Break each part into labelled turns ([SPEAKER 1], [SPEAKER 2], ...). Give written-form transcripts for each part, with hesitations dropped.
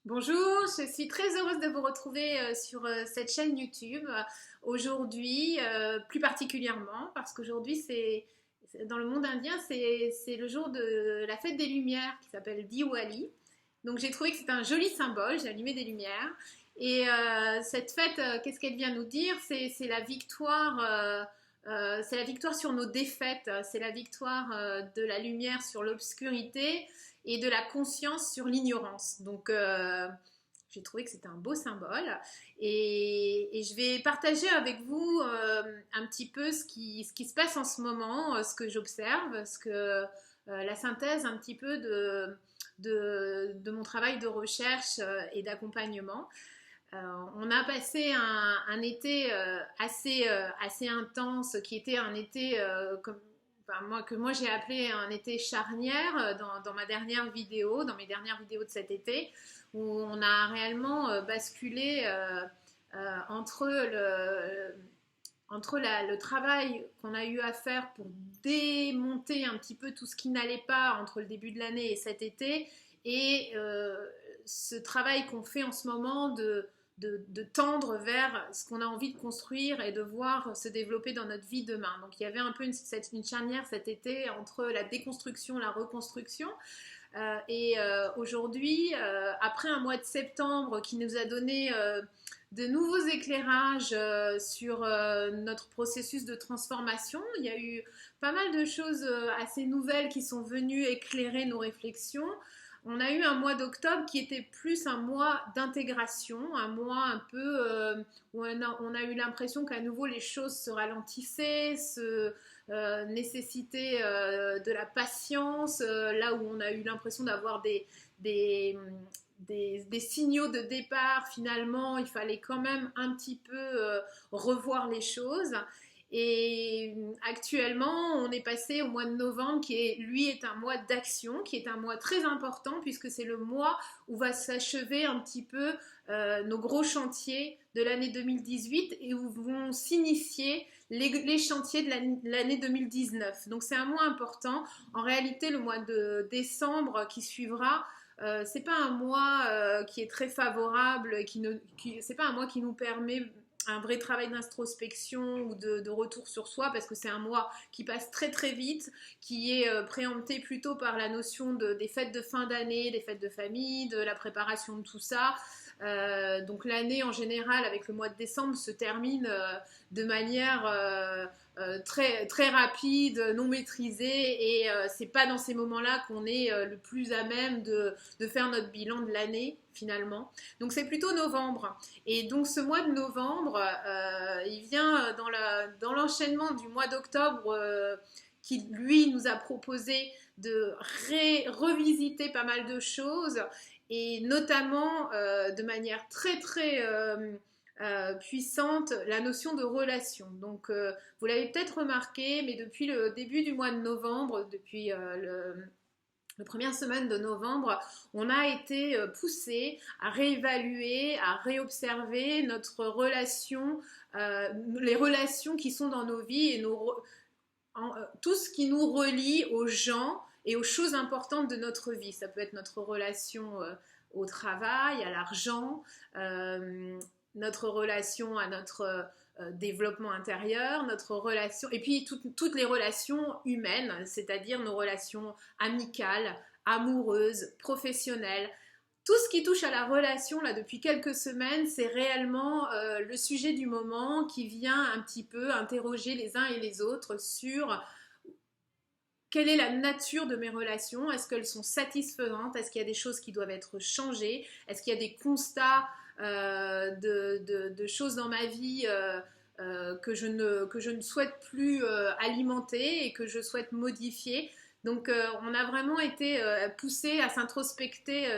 [SPEAKER 1] Bonjour, je suis très heureuse de vous retrouver sur cette chaîne YouTube aujourd'hui, plus particulièrement parce qu'aujourd'hui dans le monde indien c'est le jour de la fête des Lumières qui s'appelle Diwali. Donc j'ai trouvé que c'était un joli symbole, j'ai allumé des lumières et cette fête, qu'est-ce qu'elle vient nous dire? C'est la victoire. C'est la victoire sur nos défaites, c'est la victoire de la lumière sur l'obscurité et de la conscience sur l'ignorance. Donc, j'ai trouvé que c'était un beau symbole. Et je vais partager avec vous un petit peu ce qui se passe en ce moment, ce que j'observe, la synthèse un petit peu de mon travail de recherche et d'accompagnement. On a passé un été assez intense, qui était un été que moi j'ai appelé un été charnière dans ma dernière vidéo, dans mes dernières vidéos de cet été, où on a réellement basculé entre le travail qu'on a eu à faire pour démonter un petit peu tout ce qui n'allait pas entre le début de l'année et cet été, et ce travail qu'on fait en ce moment de tendre vers ce qu'on a envie de construire et de voir se développer dans notre vie demain. Donc il y avait un peu une charnière cet été entre la déconstruction, la reconstruction. Aujourd'hui, après un mois de septembre qui nous a donné de nouveaux éclairages sur notre processus de transformation, il y a eu pas mal de choses assez nouvelles qui sont venues éclairer nos réflexions. On a eu un mois d'octobre qui était plus un mois d'intégration, un mois un peu où on a eu l'impression qu'à nouveau les choses se ralentissaient, nécessitaient de la patience, là où on a eu l'impression d'avoir des signaux de départ. Finalement, il fallait quand même un petit peu revoir les choses. Et actuellement, on est passé au mois de novembre, lui est un mois d'action, qui est un mois très important, puisque c'est le mois où va s'achever un petit peu nos gros chantiers de l'année 2018 et où vont s'initier les chantiers de l'année 2019. Donc c'est un mois important. En réalité, le mois de décembre qui suivra, c'est pas un mois qui est très favorable, c'est pas un mois qui nous permet un vrai travail d'introspection ou de retour sur soi, parce que c'est un mois qui passe très très vite, qui est préempté plutôt par la notion des fêtes de fin d'année, des fêtes de famille, de la préparation de tout ça. Donc l'année en général avec le mois de décembre se termine de manière très, très rapide, non maîtrisée, et c'est pas dans ces moments-là qu'on est le plus à même de faire notre bilan de l'année finalement. Donc c'est plutôt novembre. Et donc ce mois de novembre, il vient dans l'enchaînement du mois d'octobre qui lui nous a proposé de revisiter pas mal de choses, et notamment de manière très très puissante la notion de relation. Donc vous l'avez peut-être remarqué, mais depuis le début du mois de novembre, depuis la première semaine de novembre, on a été poussé à réévaluer, à réobserver notre relation, les relations qui sont dans nos vies et tout ce qui nous relie aux gens et aux choses importantes de notre vie. Ça peut être notre relation au travail, à l'argent, notre relation à notre développement intérieur, notre relation, et puis toutes les relations humaines, c'est-à-dire nos relations amicales, amoureuses, professionnelles. Tout ce qui touche à la relation, là, depuis quelques semaines, c'est réellement le sujet du moment qui vient un petit peu interroger les uns et les autres sur quelle est la nature de mes relations, est-ce qu'elles sont satisfaisantes, est-ce qu'il y a des choses qui doivent être changées, est-ce qu'il y a des constats de choses dans ma vie que je ne souhaite plus alimenter et que je souhaite modifier. Donc on a vraiment été poussé à s'introspecter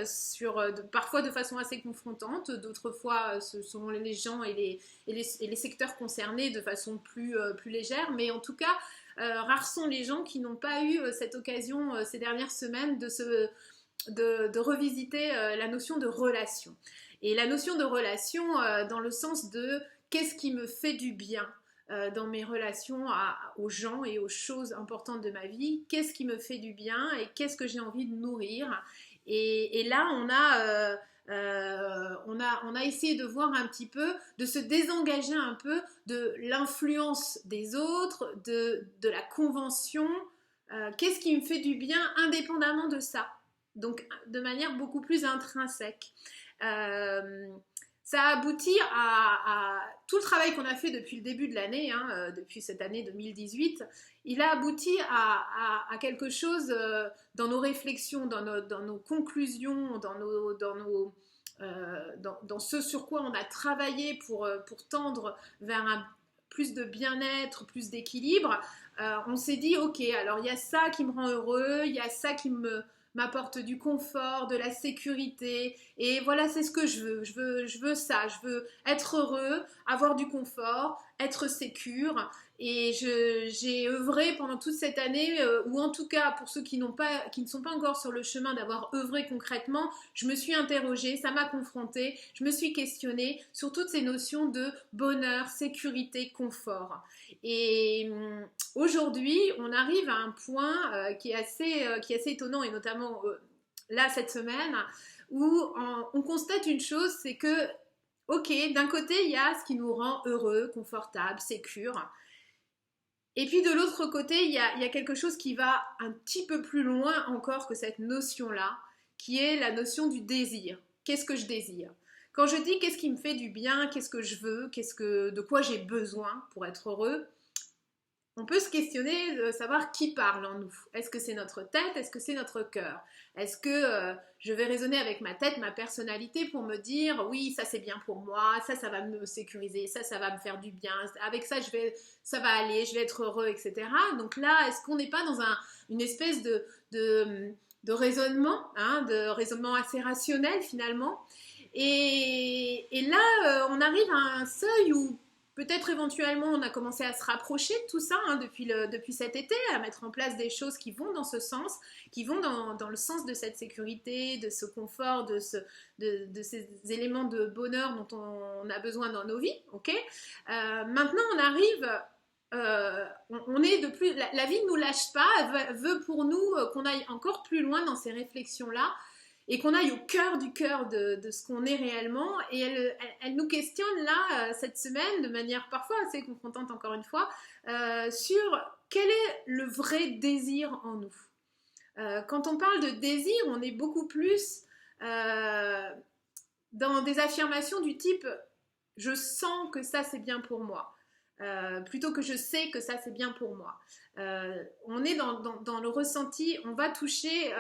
[SPEAKER 1] parfois de façon assez confrontante, d'autres fois selon les gens et les secteurs concernés de façon plus légère, mais en tout cas rares sont les gens qui n'ont pas eu cette occasion ces dernières semaines de revisiter la notion de relation. Et la notion de relation dans le sens de qu'est-ce qui me fait du bien dans mes relations aux gens et aux choses importantes de ma vie, qu'est-ce qui me fait du bien et qu'est-ce que j'ai envie de nourrir. Et là, on a essayé de voir un petit peu, de se désengager un peu de l'influence des autres, de la convention. Qu'est-ce qui me fait du bien indépendamment de ça? Donc, de manière beaucoup plus intrinsèque. Euh, Ça aboutit à tout le travail qu'on a fait depuis le début de l'année, hein, depuis cette année 2018. Il a abouti à quelque chose dans nos réflexions, dans nos conclusions, dans ce sur quoi on a travaillé pour tendre vers plus de bien-être, plus d'équilibre. On s'est dit, ok, alors il y a ça qui me rend heureux, il y a ça qui m'apporte du confort, de la sécurité, et voilà, c'est ce que je veux. Je veux ça, je veux être heureux, avoir du confort, être sécure. Et j'ai œuvré pendant toute cette année, ou en tout cas pour ceux qui ne sont pas encore sur le chemin d'avoir œuvré concrètement, je me suis interrogée, ça m'a confrontée, je me suis questionnée sur toutes ces notions de bonheur, sécurité, confort. Et aujourd'hui, on arrive à un point qui est assez étonnant, et notamment là cette semaine, où on constate une chose, c'est que, ok, d'un côté, il y a ce qui nous rend heureux, confortable, sécure. Et puis de l'autre côté, il y a quelque chose qui va un petit peu plus loin encore que cette notion-là, qui est la notion du désir. Qu'est-ce que je désire? Quand je dis qu'est-ce qui me fait du bien, qu'est-ce que je veux, de quoi j'ai besoin pour être heureux, on peut se questionner de savoir qui parle en nous. Est-ce que c'est notre tête? Est-ce que c'est notre cœur? Est-ce que je vais raisonner avec ma tête, ma personnalité pour me dire oui, ça c'est bien pour moi, ça va me sécuriser, ça va me faire du bien, avec ça ça va aller, je vais être heureux, etc. Donc là, est-ce qu'on n'est pas dans une espèce de raisonnement, hein, de raisonnement assez rationnel finalement? Et là, on arrive à un seuil où peut-être éventuellement on a commencé à se rapprocher de tout ça, hein, depuis cet été, à mettre en place des choses qui vont dans ce sens, qui vont dans le sens de cette sécurité, de ce confort, de ces éléments de bonheur dont on a besoin dans nos vies. Okay, maintenant on arrive... on est de plus, la vie ne nous lâche pas, veut pour nous qu'on aille encore plus loin dans ces réflexions-là, et qu'on aille au cœur du cœur de ce qu'on est réellement. Et elle nous questionne là, cette semaine, de manière parfois assez confrontante encore une fois, sur quel est le vrai désir en nous. Quand on parle de désir, on est beaucoup plus dans des affirmations du type « je sens que ça c'est bien pour moi ». Plutôt que je sais que ça c'est bien pour moi. On est dans le ressenti, on va toucher...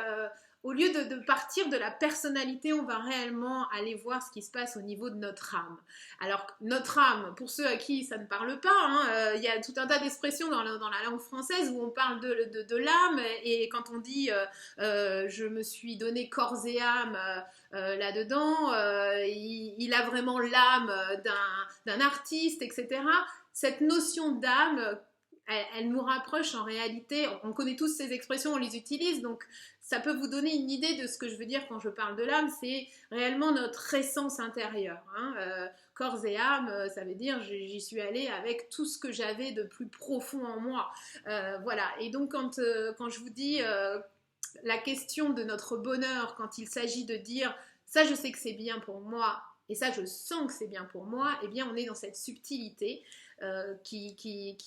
[SPEAKER 1] au lieu de partir de la personnalité, on va réellement aller voir ce qui se passe au niveau de notre âme. Alors, notre âme, pour ceux à qui ça ne parle pas, hein, y a tout un tas d'expressions dans la langue française où on parle de l'âme, et quand on dit je me suis donné corps et âme là-dedans, il a vraiment l'âme d'un artiste, etc. Cette notion d'âme, elle nous rapproche en réalité, on connaît tous ces expressions, on les utilise, donc ça peut vous donner une idée de ce que je veux dire quand je parle de l'âme, c'est réellement notre essence intérieure. Hein. Corps et âme, ça veut dire j'y suis allée avec tout ce que j'avais de plus profond en moi. Voilà, et donc quand je vous dis la question de notre bonheur, quand il s'agit de dire ça je sais que c'est bien pour moi, et ça je sens que c'est bien pour moi, eh bien on est dans cette subtilité qui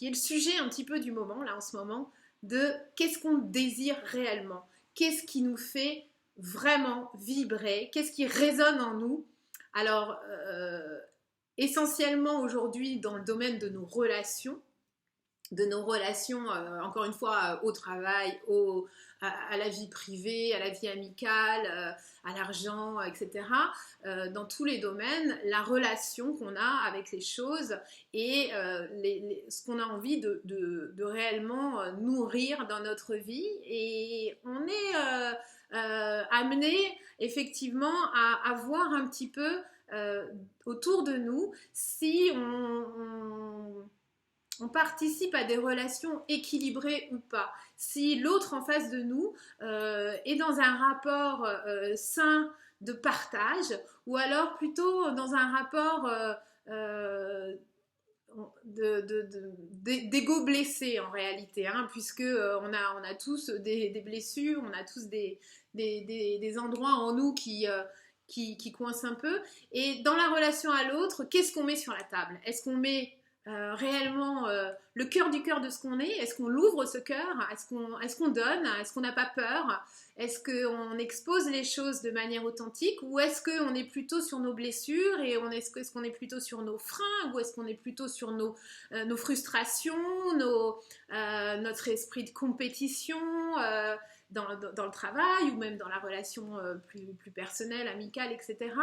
[SPEAKER 1] est le sujet un petit peu du moment, là en ce moment, de qu'est-ce qu'on désire réellement, qu'est-ce qui nous fait vraiment vibrer, qu'est-ce qui résonne en nous. Alors, essentiellement aujourd'hui dans le domaine de nos relations, encore une fois, au travail, à la vie privée, à la vie amicale, à l'argent, etc. Dans tous les domaines, la relation qu'on a avec les choses et ce qu'on a envie de réellement nourrir dans notre vie. Et on est amené effectivement à voir un petit peu autour de nous si on participe à des relations équilibrées ou pas. Si l'autre en face de nous est dans un rapport sain de partage, ou alors plutôt dans un rapport d'ego blessé en réalité, hein, puisque on a tous des blessures, on a tous des endroits en nous qui coincent un peu. Et dans la relation à l'autre, qu'est-ce qu'on met sur la table? Est-ce qu'on met réellement le cœur du cœur de ce qu'on est? Est-ce qu'on l'ouvre ce cœur? Est-ce qu'on donne? Est-ce qu'on n'a pas peur? Est-ce qu'on expose les choses de manière authentique? Ou est-ce qu'on est plutôt sur nos blessures et est-ce qu'on est plutôt sur nos freins? Ou est-ce qu'on est plutôt sur nos frustrations, notre esprit de compétition dans le travail ou même dans la relation plus personnelle, amicale, etc.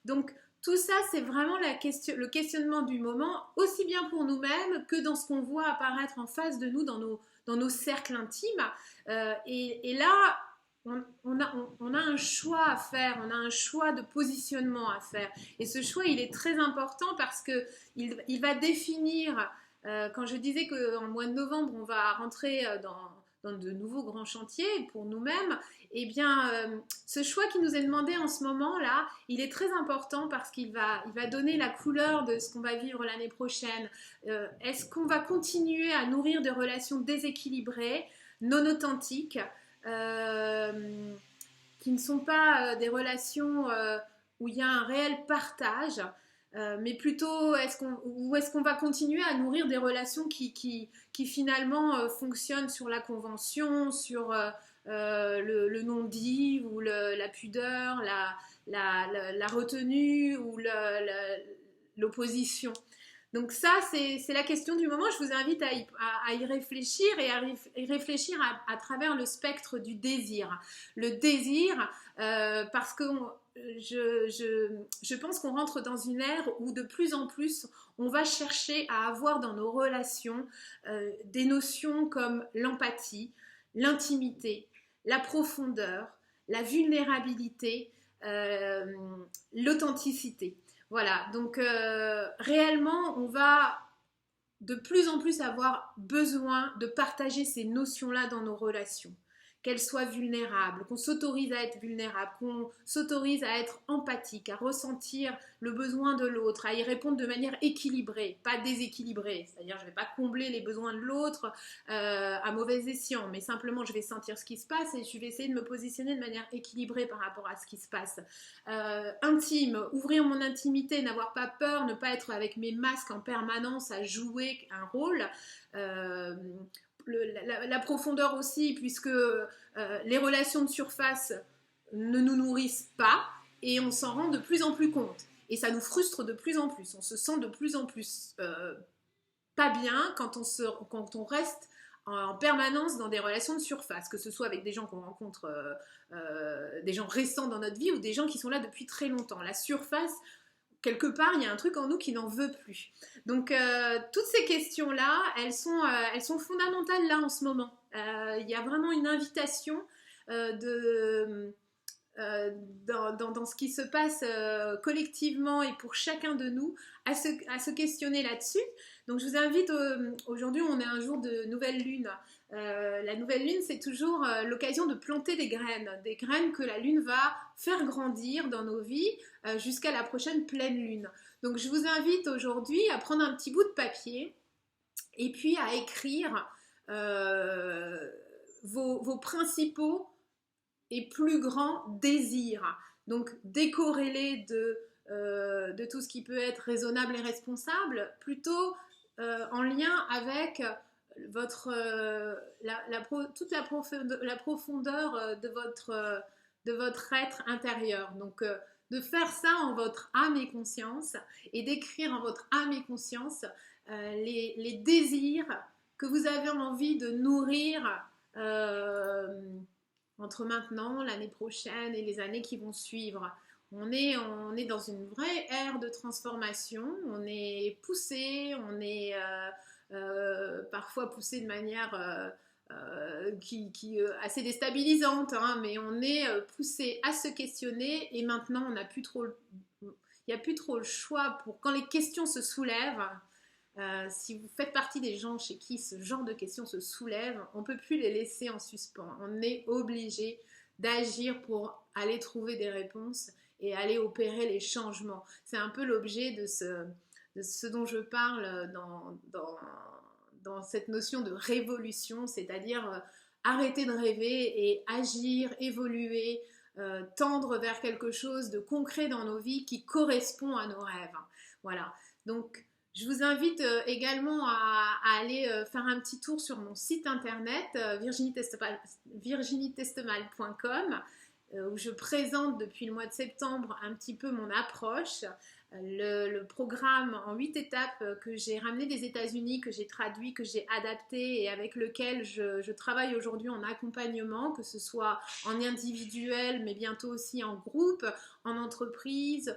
[SPEAKER 1] Donc, tout ça, c'est vraiment le questionnement du moment, aussi bien pour nous-mêmes que dans ce qu'on voit apparaître en face de nous dans nos cercles intimes. Et là, on a un choix à faire, on a un choix de positionnement à faire. Et ce choix, il est très important parce qu'il va définir, quand je disais qu'en mois de novembre, on va rentrer dans de nouveaux grands chantiers pour nous-mêmes, eh bien, ce choix qui nous est demandé en ce moment-là, il est très important parce qu'il va donner la couleur de ce qu'on va vivre l'année prochaine. Est-ce qu'on va continuer à nourrir des relations déséquilibrées, non authentiques, qui ne sont pas des relations où il y a un réel partage, mais plutôt est-ce qu'on va continuer à nourrir des relations qui finalement fonctionnent sur la convention, sur le non-dit ou la pudeur, la retenue ou l'opposition. Donc ça, c'est la question du moment. Je vous invite à y réfléchir et à y réfléchir à travers le spectre du désir. Le désir, parce que je pense qu'on rentre dans une ère où de plus en plus, on va chercher à avoir dans nos relations des notions comme l'empathie, l'intimité, la profondeur, la vulnérabilité, l'authenticité. Voilà, donc réellement, on va de plus en plus avoir besoin de partager ces notions-là dans nos relations. Qu'elles soient vulnérables, qu'on s'autorise à être vulnérable, qu'on s'autorise à être empathique, à ressentir le besoin de l'autre, à y répondre de manière équilibrée, pas déséquilibrée. C'est-à-dire, je ne vais pas combler les besoins de l'autre à mauvais escient, mais simplement, je vais sentir ce qui se passe et je vais essayer de me positionner de manière équilibrée par rapport à ce qui se passe. Intime, ouvrir mon intimité, n'avoir pas peur, ne pas être avec mes masques en permanence à jouer un rôle. La profondeur aussi, puisque les relations de surface ne nous nourrissent pas et on s'en rend de plus en plus compte. Et ça nous frustre de plus en plus. On se sent de plus en plus pas bien quand on reste en permanence dans des relations de surface, que ce soit avec des gens qu'on rencontre, des gens récents dans notre vie ou des gens qui sont là depuis très longtemps. La surface, quelque part, il y a un truc en nous qui n'en veut plus. Donc, toutes ces questions-là, elles sont fondamentales là en ce moment. Il y a vraiment une invitation dans ce qui se passe collectivement et pour chacun de nous à se questionner là-dessus. Donc, je vous invite, aujourd'hui, on est un jour de nouvelle lune. La nouvelle lune, c'est toujours l'occasion de planter des graines que la lune va faire grandir dans nos vies jusqu'à la prochaine pleine lune. Donc je vous invite aujourd'hui à prendre un petit bout de papier et puis à écrire vos principaux et plus grands désirs. Donc décorrélés de tout ce qui peut être raisonnable et responsable, plutôt en lien avec toute la profondeur de votre être intérieur. Donc, de faire ça en votre âme et conscience et d'écrire en votre âme et conscience les désirs que vous avez envie de nourrir entre maintenant, l'année prochaine et les années qui vont suivre. On est dans une vraie ère de transformation, on est poussé, on est parfois poussé de manière assez déstabilisante, hein, mais on est poussé à se questionner et maintenant il n'y a plus trop le choix pour quand les questions se soulèvent. Si vous faites partie des gens chez qui ce genre de questions se soulèvent, on ne peut plus les laisser en suspens. On est obligé d'agir pour aller trouver des réponses et aller opérer les changements. C'est un peu l'objet de de ce dont je parle dans cette notion de révolution, c'est-à-dire arrêter de rêver et agir, évoluer, tendre vers quelque chose de concret dans nos vies qui correspond à nos rêves. Voilà. Donc, je vous invite également à aller faire un petit tour sur mon site internet virginietestemal.com où je présente depuis le mois de septembre un petit peu mon approche, le programme en 8 étapes que j'ai ramené des États-Unis, que j'ai traduit, que j'ai adapté et avec lequel je travaille aujourd'hui en accompagnement, que ce soit en individuel mais bientôt aussi en groupe, en entreprise,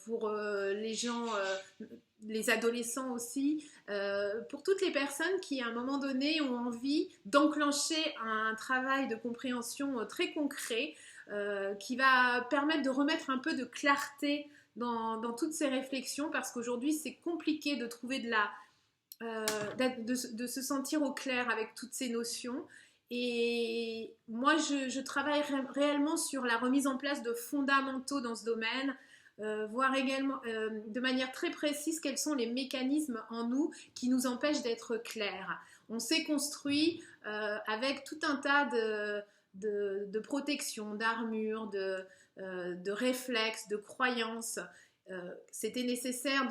[SPEAKER 1] pour les gens, les adolescents aussi, pour toutes les personnes qui à un moment donné ont envie d'enclencher un travail de compréhension très concret qui va permettre de remettre un peu de clarté dans toutes ces réflexions, parce qu'aujourd'hui c'est compliqué de trouver de se sentir au clair avec toutes ces notions. Et moi je travaille réellement sur la remise en place de fondamentaux dans ce domaine, voir également de manière très précise quels sont les mécanismes en nous qui nous empêchent d'être clairs. On s'est construit avec tout un tas de protections, d'armures, de réflexes, de croyances. C'était nécessaire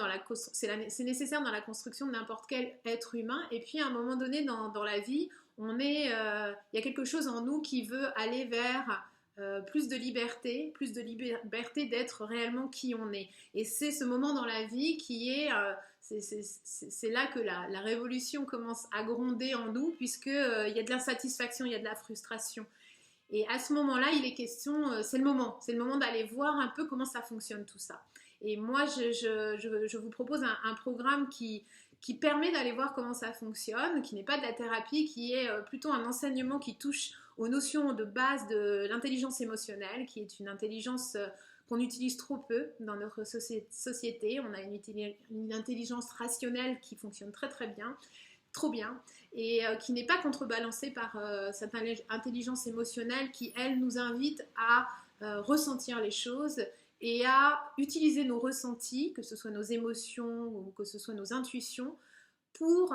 [SPEAKER 1] c'est nécessaire dans la construction de n'importe quel être humain. Et puis à un moment donné dans la vie, il y a quelque chose en nous qui veut aller vers plus de liberté d'être réellement qui on est. Et c'est ce moment dans la vie qui est... c'est là que la révolution commence à gronder en nous, puisqu'il y a de l'insatisfaction, il y a de la frustration. Et à ce moment-là, il est question, c'est le moment d'aller voir un peu comment ça fonctionne tout ça. Et moi, je vous propose un programme qui permet d'aller voir comment ça fonctionne, qui n'est pas de la thérapie, qui est plutôt un enseignement qui touche aux notions de base de l'intelligence émotionnelle, qui est une intelligence qu'on utilise trop peu dans notre société. On a une intelligence rationnelle qui fonctionne très très bien, trop bien, et qui n'est pas contrebalancée par cette intelligence émotionnelle qui, elle, nous invite à ressentir les choses et à utiliser nos ressentis, que ce soit nos émotions ou que ce soit nos intuitions, pour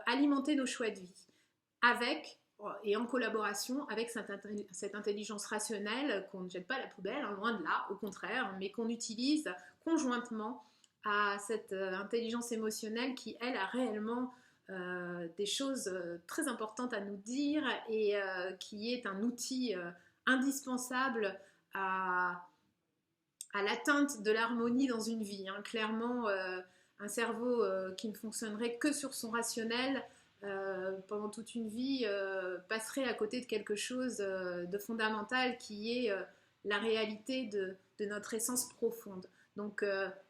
[SPEAKER 1] alimenter nos choix de vie, avec et en collaboration avec cette intelligence rationnelle qu'on ne jette pas à la poubelle, hein, loin de là, au contraire, mais qu'on utilise conjointement à cette intelligence émotionnelle qui, elle, a réellement des choses très importantes à nous dire et qui est un outil indispensable à l'atteinte de l'harmonie dans une vie. Hein. Clairement, un cerveau qui ne fonctionnerait que sur son rationnel pendant toute une vie passerait à côté de quelque chose de fondamental qui est la réalité de notre essence profonde. Donc,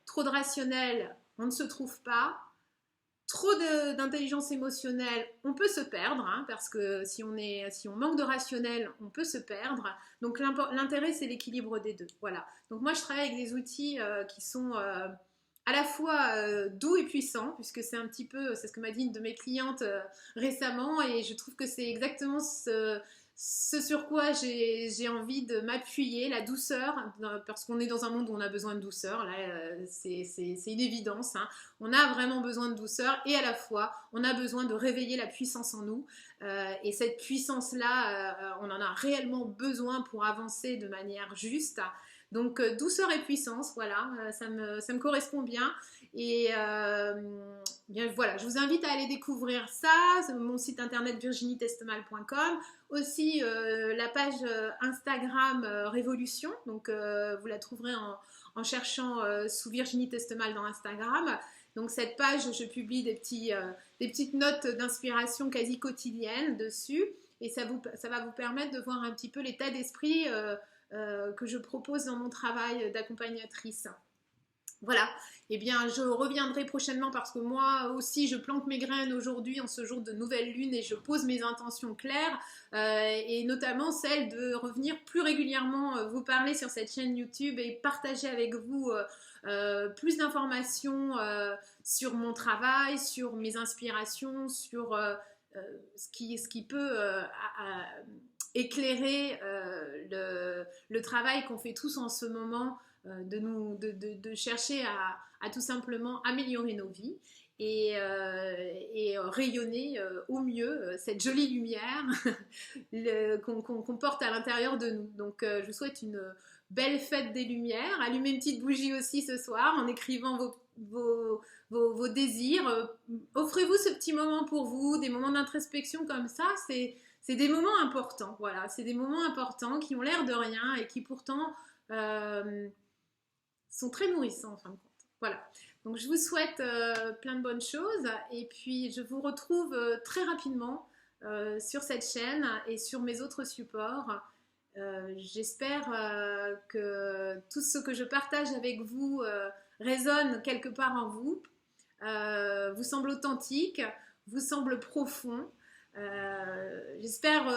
[SPEAKER 1] trop de rationnel, on ne se trouve pas. Trop d'intelligence émotionnelle, on peut se perdre, hein, parce que si on manque de rationnel, on peut se perdre. Donc l'intérêt, c'est l'équilibre des deux. Voilà. Donc moi, je travaille avec des outils qui sont à la fois doux et puissants, puisque c'est ce que m'a dit une de mes clientes récemment, et je trouve que c'est exactement ce sur quoi j'ai envie de m'appuyer, la douceur, parce qu'on est dans un monde où on a besoin de douceur, là c'est une évidence, hein. On a vraiment besoin de douceur et à la fois on a besoin de réveiller la puissance en nous, et cette puissance-là, on en a réellement besoin pour avancer de manière juste. Donc douceur et puissance, voilà, ça me correspond bien. Et bien voilà, je vous invite à aller découvrir ça, mon site internet virginietestemal.com, aussi la page Instagram Révolution, donc vous la trouverez en cherchant sous Virginie Testemal dans Instagram. Donc cette page, je publie des petites notes d'inspiration quasi quotidiennes dessus, et ça va vous permettre de voir un petit peu l'état d'esprit que je propose dans mon travail d'accompagnatrice. Voilà, eh bien je reviendrai prochainement parce que moi aussi je plante mes graines aujourd'hui en ce jour de nouvelle lune et je pose mes intentions claires et notamment celle de revenir plus régulièrement vous parler sur cette chaîne YouTube et partager avec vous plus d'informations sur mon travail, sur mes inspirations, sur ce qui peut éclairer le travail qu'on fait tous en ce moment de chercher à tout simplement améliorer nos vies et rayonner au mieux cette jolie lumière qu'on porte à l'intérieur de nous. Donc je vous souhaite une belle fête des lumières. Allumez une petite bougie aussi ce soir en écrivant vos désirs. Offrez-vous ce petit moment pour vous, des moments d'introspection comme ça, c'est des moments importants. Voilà, c'est des moments importants qui ont l'air de rien et qui pourtant sont très nourrissants en fin de compte. Voilà. Donc je vous souhaite plein de bonnes choses et puis je vous retrouve très rapidement sur cette chaîne et sur mes autres supports. J'espère que tout ce que je partage avec vous résonne quelque part en vous, vous semble authentique, vous semble profond. J'espère